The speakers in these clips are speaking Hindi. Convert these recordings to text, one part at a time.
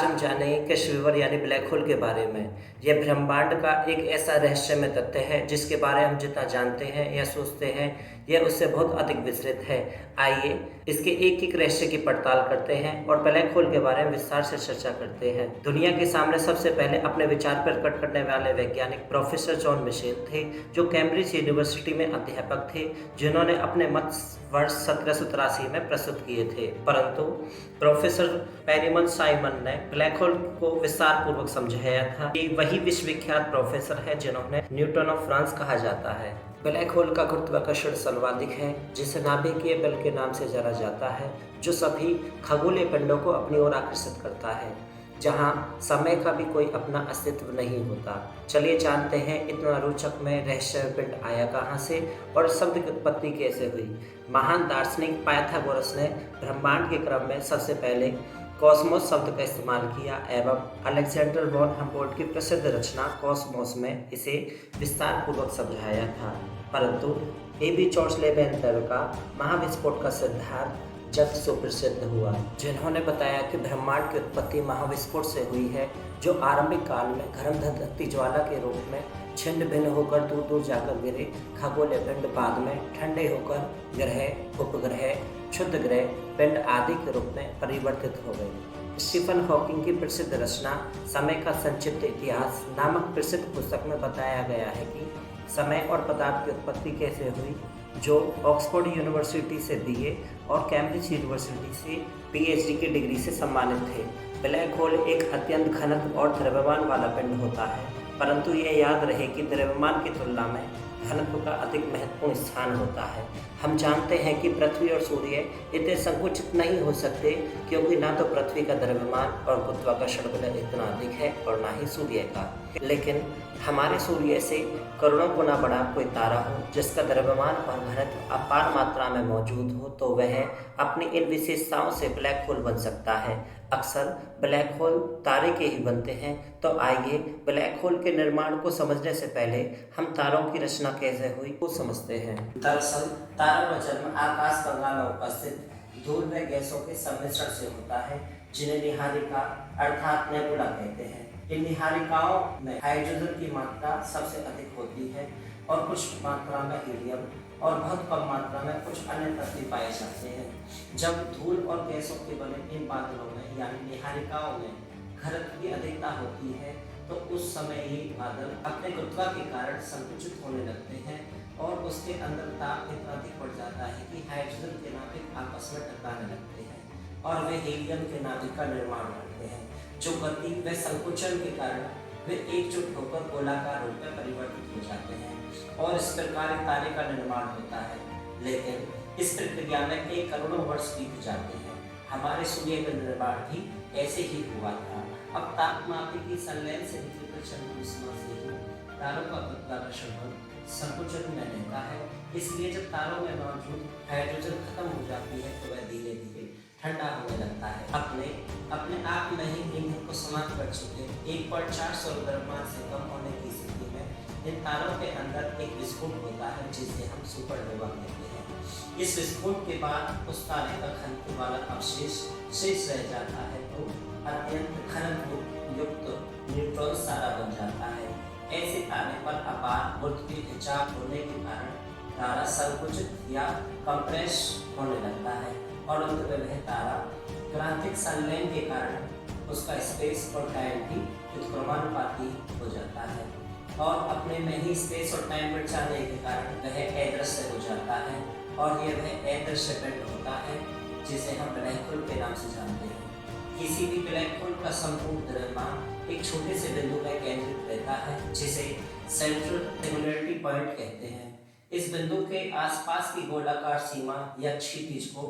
हम जानेंगे कृष्ण यानी ब्लैक होल के बारे में। यह ब्रह्मांड का एक ऐसा रहस्यमय तथ्य है जिसके बारे में हम जितना जानते हैं या सोचते हैं यह उससे बहुत अधिक विस्तृत है। आइए इसके एक एक रहस्य की पड़ताल करते हैं और ब्लैक होल के बारे में विस्तार से चर्चा करते हैं। दुनिया के सामने सबसे पहले अपने विचार प्रकट करने वाले वैज्ञानिक प्रोफेसर जॉन मिशेल थे, जो कैम्ब्रिज यूनिवर्सिटी में अध्यापक थे, जिन्होंने अपने मत वर्ष 1783 में प्रस्तुत किए थे। परंतु प्रोफेसर पेरिमन साइमन ने ब्लैक होल को विस्तार पूर्वक समझाया था। ये वही विश्वविख्यात प्रोफेसर है जिन्होंने न्यूटन ऑफ फ्रांस कहा जाता है। ब्लैक होल का गुरुत्वाकर्षण सर्वाधिक है, जिसे नाभिकीय बल के नाम से जाना जाता है, जो सभी खगोलीय पिंडों को अपनी ओर आकर्षित करता है, जहां समय का भी कोई अपना अस्तित्व नहीं होता। चलिए जानते हैं इतना रोचक में रहस्य पिंड आया कहां से और शब्द की उत्पत्ति कैसे हुई। महान दार्शनिक पाइथागोरस ने ब्रह्मांड के क्रम में सबसे पहले कॉस्मोस शब्द का इस्तेमाल किया एवं अलेक्जेंडर वॉन हम्बोल्ट की प्रसिद्ध रचना कॉस्मोस में इसे विस्तार पूर्वक समझाया था। परंतु ए.बी. जॉर्ज लेबेंतर का महाविस्फोट का सिद्धांत जब सुप्रसिद्ध हुआ, जिन्होंने बताया कि ब्रह्मांड की उत्पत्ति महाविस्फोट से हुई है, जो आरंभिक काल में गर्म धधकती ज्वाला के रूप में छिन्न भिन्न होकर दूर दूर जाकर गिरे खगोलीय पिंड बाद में ठंडे होकर ग्रह, उपग्रह, क्षुद्र ग्रह, पिंड आदि के रूप में परिवर्तित हो गए। स्टीफन हॉकिंग की प्रसिद्ध रचना समय का संक्षिप्त इतिहास नामक प्रसिद्ध पुस्तक में बताया गया है कि समय और पदार्थ की उत्पत्ति कैसे हुई, जो ऑक्सफोर्ड यूनिवर्सिटी से बीए और कैम्ब्रिज यूनिवर्सिटी से पीएचडी की डिग्री से सम्मानित थे। ब्लैक होल एक अत्यंत घनत्व और द्रव्यमान वाला पिंड होता है, परंतु यह याद रहे कि द्रव्यमान की तुलना में घनत्व का अधिक महत्वपूर्ण स्थान होता है। हम जानते हैं कि पृथ्वी और सूर्य इतने संकुचित नहीं हो सकते, क्योंकि ना तो पृथ्वी का द्रव्यमान और गुरुत्वाकर्षण बल इतना अधिक है और ना ही सूर्य का। लेकिन हमारे सूर्य से करोड़ों गुना बड़ा कोई तारा हो जिसका द्रव्यमान और घनत्व अपार मात्रा में मौजूद हो, तो वह अपनी इन विशेषताओं से ब्लैक होल बन सकता है। अक्सर ब्लैक होल तारे के ही बनते हैं, तो आइए ब्लैक होल के निर्माण को समझने से पहले हम तारों की रचना कैसे हुई वो समझते हैं। दरअसल तारों का जन्म आकाश गंगा में उपस्थित धूल व गैसों के सम्मिश्रण से होता है, जिन्हें निहारिका अर्थात नेबुला कहते हैं। इन निहारिकाओं में हाइड्रोजन की मात्रा सबसे अधिक होती है और कुछ मात्रा में हीलियम और बहुत कम मात्रा में कुछ अन्य तत्व पाए जाते हैं। जब धूल और गैसों के बने इन बादलों में यानी निहारिकाओं में घनत्व की अधिकता होती है, तो उस समय ये बादल अपने गुरुत्वा के कारण संकुचित होने लगते हैं और उसके अंदर ताप इतना अधिक बढ़ जाता है कि हाइड्रोजन के नाभिक आपस में टकराने लगते हैं और वे हीलियम के नाभिक का निर्माण करते हैं, जो गति व संकुचन के कारण वे एकजुट होकर गोलाकार रूप में परिवर्तित हो जाते हैं और इस प्रकार एक तारे का निर्माण होता है। लेकिन इस प्रक्रिया में कई करोड़ों वर्ष बीत जाते हैं। हमारे सूर्य का निर्माण भी ऐसे ही हुआ था। अब तापमापी संलयन से निकली प्रचंड ऊष्मा से ही तारों का गुरुत्वाकर्षण बल संकुचन में रहता है। इसलिए जब तारों में मौजूद हाइड्रोजन खत्म हो जाती है, तो वह धीरे धीरे ठंडा होने लगता है। अपने आप में ही ईंधन को समाप्त कर चुके 1.4 सौर द्रव्यमान से कम होने की स्थिति में इन तारों के अंदर एक विस्फोट होता है, जिसे हम सुपरनोवा कहते हैं। इस विस्फोट के बाद उस तारे का घनत्व वाला अवशेष शेष रह जाता है, तो अत्यंत घनत्व युक्त न्यूट्रॉन तारा बन जाता है। ऐसे तारे पर अपार गुरुत्वीय खिंचाव होने के कारण तारा संकुचित या कंप्रेस होने लगता है और अंत में वह तारा क्रांतिक संलयन के कारण उसका स्पेस और टाइम भी व्युत्क्रमानुपाती हो जाता है और अपने में ही स्पेस और टाइम बढ़ जाने के कारण वह अदृश्य हो जाता है और यह वह अदृश्य पिंड होता है जिसे हम ब्लैक होल के नाम से जानते हैं। किसी भी ब्लैक होल का संपूर्ण द्रव्यमान एक छोटे से बिंदु में केंद्रित रहता है, जिसे सेंट्रल सिंगुलरिटी पॉइंट कहते हैं। इस बिंदु के आसपास की गोलाकार सीमा या क्षितिज को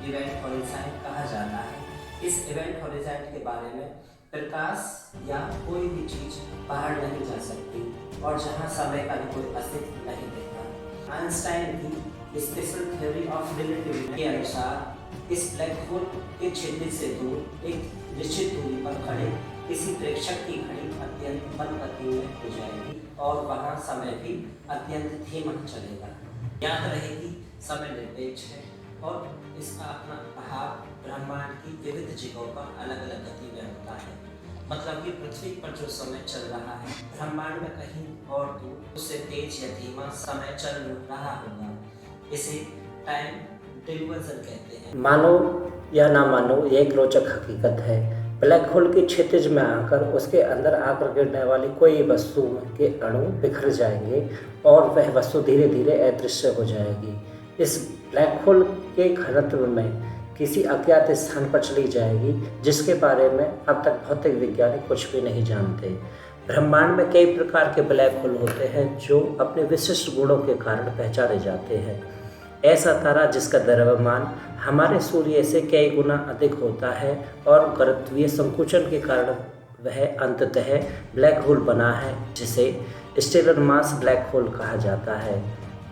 इवेंट होरिज़ॉन कहा जाता है। इस इवेंट होरिज़ॉन के बारे में प्रकाश या कोई भी चीज बाहर नहीं जा सकती और जहां समय का भी कोई अस्तित्व नहीं रहता। आइंस्टाइन की स्पेशल थ्योरी ऑफ रिलेटिविटी के अनुसार इस ब्लैक होल के क्षितिज से दूर एक निश्चित दूरी पर खड़े किसी प्रेक्षक की घड़ी अत्यंत मंद गति में हो जाएगी और वहां समय भी अत्यंत धीमा चलेगा। याद रहे कि समय निरपेक्ष है और इसका अपना प्रभाव ब्रह्मांड की विविध जगहों पर अलग अलग गति में होता है। मतलब कि पृथ्वी पर जो समय चल रहा है, ब्रह्मांड में कहीं और दूर उससे तेज या धीमा समय चल रहा होगा। इसे टाइम डिवीजन कहते हैं। मानो या ना मानो, यह एक रोचक हकीकत है। ब्लैक होल के क्षितिज में आकर उसके अंदर आकर गिरने वाली कोई वस्तु के अणु बिखर जाएंगे और वह वस्तु धीरे धीरे अदृश्य हो जाएगी। इस ब्लैक होल के घनत्व में किसी अज्ञात स्थान पर चली जाएगी, जिसके बारे में अब तक भौतिक वैज्ञानिक कुछ भी नहीं जानते। ब्रह्मांड में कई प्रकार के ब्लैक होल होते हैं जो अपने विशिष्ट गुणों के कारण पहचाने जाते हैं। ऐसा तारा जिसका द्रव्यमान हमारे सूर्य से कई गुना अधिक होता है और गुरुत्वीय संकुचन के कारण वह अंततः ब्लैक होल बना है, जिसे स्टेलर मास ब्लैक होल कहा जाता है।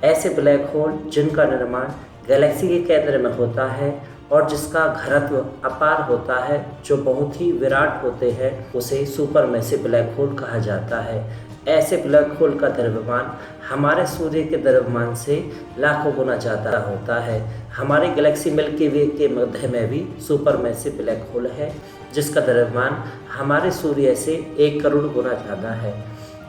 ऐसे ब्लैक होल जिनका निर्माण गैलेक्सी के केंद्र में होता है और जिसका घनत्व अपार होता है, जो बहुत ही विराट होते हैं, उसे सुपरमैसिव ब्लैक होल कहा जाता है। ऐसे ब्लैक होल का द्रव्यमान हमारे सूर्य के द्रव्यमान से लाखों गुना ज़्यादा होता है। हमारी गैलेक्सी मिल्की वे के मध्य में भी सुपरमैसिव ब्लैक होल है, जिसका द्रव्यमान हमारे सूर्य से 1 करोड़ गुना ज़्यादा है।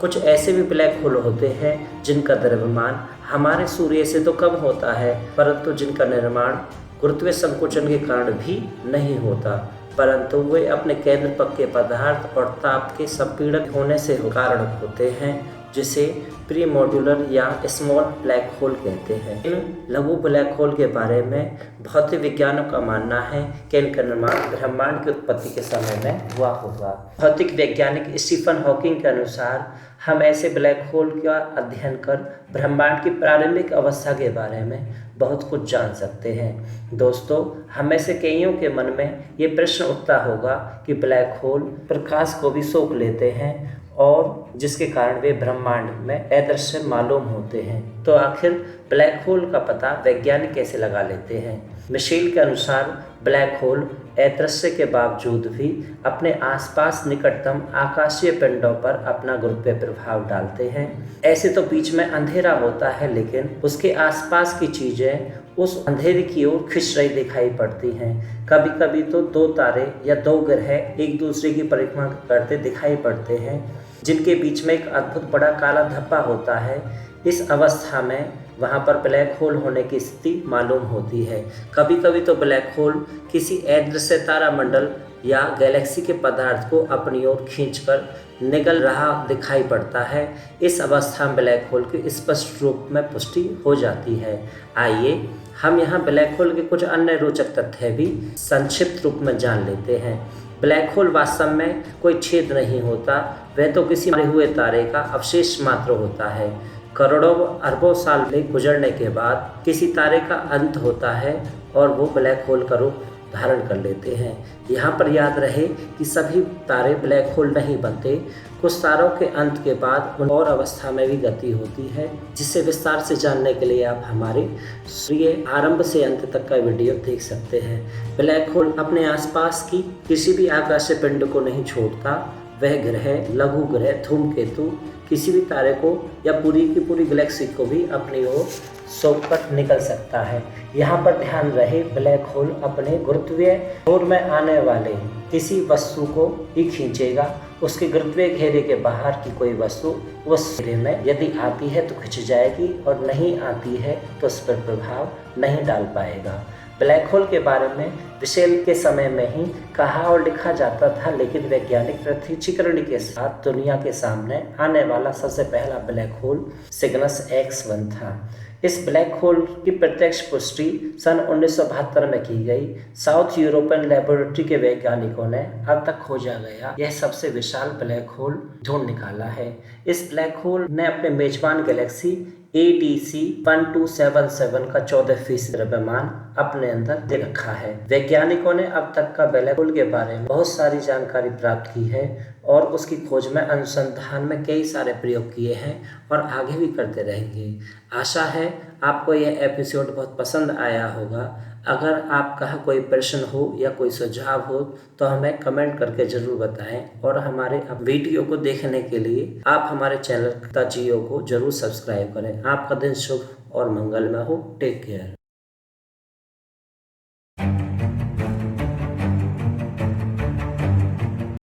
कुछ ऐसे भी ब्लैक होल होते हैं जिनका द्रव्यमान हमारे सूर्य से तो कम होता है, परंतु जिनका निर्माण गुरुत्वीय संकुचन के कारण भी नहीं होता, परंतु वे अपने केंद्र पक्के पदार्थ और ताप के संपीड़न होने से कारण होते हैं, जिसे प्री मॉड्यूलर या स्मॉल ब्लैक होल कहते हैं। इन लघु ब्लैक होल के बारे में भौतिक विज्ञानों का मानना है कि इनका निर्माण ब्रह्मांड की उत्पत्ति के समय में हुआ होगा। भौतिक वैज्ञानिक स्टीफन हॉकिंग के अनुसार हम ऐसे ब्लैक होल का अध्ययन कर ब्रह्मांड की प्रारंभिक अवस्था के बारे में बहुत कुछ जान सकते हैं। दोस्तों, हम में से कईयों के मन में ये प्रश्न उठता होगा कि ब्लैक होल प्रकाश को भी सोख लेते हैं और जिसके कारण वे ब्रह्मांड में अदृश्य मालूम होते हैं। तो आखिर ब्लैक होल का पता वैज्ञानिक कैसे लगा लेते हैं? मिशेल के अनुसार ब्लैक होल अदृश्य के बावजूद भी अपने आसपास निकटतम आकाशीय पिंडों पर अपना गुरुत्वीय प्रभाव डालते हैं। ऐसे तो बीच में अंधेरा होता है, लेकिन उसके आसपास की चीज़ें उस अंधेरे की ओर खिंच रही दिखाई पड़ती हैं। कभी कभी तो 2 तारे या 2 ग्रह एक दूसरे की परिक्रमा करते दिखाई पड़ते हैं, जिनके बीच में एक अद्भुत बड़ा काला धब्बा होता है। इस अवस्था में वहाँ पर ब्लैक होल होने की स्थिति मालूम होती है। कभी कभी तो ब्लैक होल किसी अदृश्य तारामंडल या गैलेक्सी के पदार्थ को अपनी ओर खींचकर निगल रहा दिखाई पड़ता है। इस अवस्था में ब्लैक होल की स्पष्ट रूप में पुष्टि हो जाती है। आइए हम यहाँ ब्लैक होल के कुछ अन्य रोचक तथ्य भी संक्षिप्त रूप में जान लेते हैं। ब्लैक होल वास्तव में कोई छेद नहीं होता, वह तो किसी मरे हुए तारे का अवशेष मात्र होता है। करोड़ों अरबों साल में गुजरने के बाद किसी तारे का अंत होता है और वो ब्लैक होल का रूप धारण कर लेते हैं। यहाँ पर याद रहे कि सभी तारे ब्लैक होल नहीं बनते। कुछ तारों के अंत के बाद उन और अवस्था में भी गति होती है, जिसे विस्तार से जानने के लिए आप हमारे सूर्य आरंभ से अंत तक का वीडियो देख सकते हैं। ब्लैक होल अपने आसपास की किसी भी आकाशीय पिंड को नहीं छोड़ता। वह ग्रह, लघु ग्रह, धूमकेतु किसी भी तारे को या पूरी की पूरी गैलेक्सी को भी अपनी ओर सोख कर निकल सकता है। यहाँ पर ध्यान रहे, ब्लैक होल अपने गुरुत्वीय छोर में आने वाले किसी वस्तु को ही खींचेगा। उसके गुरुत्वीय घेरे के बाहर की कोई वस्तु उस घेरे में यदि आती है तो खिंच जाएगी और नहीं आती है तो उस पर प्रभाव नहीं डाल पाएगा। ब्लैक होल के बारे में मिशेल के समय में ही कहा और लिखा जाता था, लेकिन वैज्ञानिक पृथ्वीकरण के साथ दुनिया के सामने आने वाला सबसे पहला ब्लैक होल सिग्नस X1 था। इस ब्लैक होल की प्रत्यक्ष पुष्टि सन 1972 में की गई। साउथ यूरोपियन लेबोरेटरी के वैज्ञानिकों ने अब तक खोजा गया यह सबसे विशाल ब्लैक होल ढूंढ निकाला है। इस ब्लैक होल ने अपने मेजबान गैलेक्सी ADC 1277 का 14% द्रव्यमान अपने अंदर दे रखा है। वैज्ञानिकों ने अब तक का ब्लैक होल के बारे में बहुत सारी जानकारी प्राप्त की है और उसकी खोज में अनुसंधान में कई सारे प्रयोग किए हैं और आगे भी करते रहेंगे। आशा है आपको यह एपिसोड बहुत पसंद आया होगा। अगर आपका कोई प्रश्न हो या कोई सुझाव हो तो हमें कमेंट करके ज़रूर बताएं और हमारे वीडियो को देखने के लिए आप हमारे चैनल द जियो को ज़रूर सब्सक्राइब करें। आपका दिन शुभ और मंगलमय हो। Take care.